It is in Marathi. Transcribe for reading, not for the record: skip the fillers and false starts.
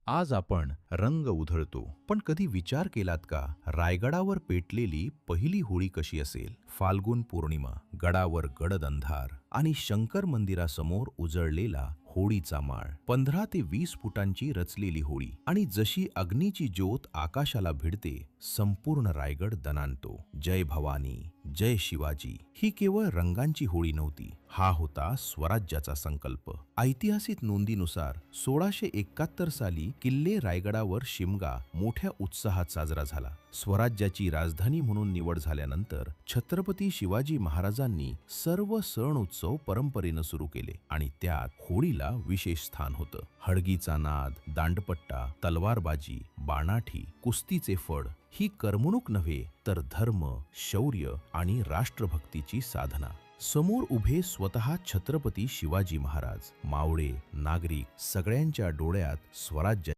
आज आपण रंग उधळतो, पण कधी विचार केलात का रायगडावर पेटलेली पहिली होळी कशी असेल? फाल्गुन पौर्णिमा, गडावर गडद अंधार आणि शंकर मंदिरासमोर उजळलेला होळीचा माळ. 15 ते 20 फुटांची रचलेली होळी आणि जशी अग्नीची ज्योत आकाशाला भिडते, संपूर्ण रायगड दणाणतो. जय भवानी, जय शिवाजी ही केवळ रंगांची होळी नव्हती, हा होता स्वराज्याचा संकल्प. ऐतिहासिक नोंदीनुसार 1671 साली किल्ले रायगडावर शिमगा मोठ्या उत्साहात साजरा झाला. स्वराज्याची राजधानी म्हणून निवड झाल्यानंतर छत्रपती शिवाजी महाराजांनी सर्व सण उत्सव परंपरेनं सुरू केले आणि त्यात होळीला विशेष स्थान होतं. हळगीचा नाद, दांडपट्टा, तलवारबाजी, बाणाठी, कुस्तीचे फड ही करमणूक नव्हे तर धर्म, शौर्य आणि राष्ट्रभक्तीची साधना. समोर उभे स्वतः छत्रपती शिवाजी महाराज, मावळे, नागरिक सगळ्यांच्या डोळ्यात स्वराज्य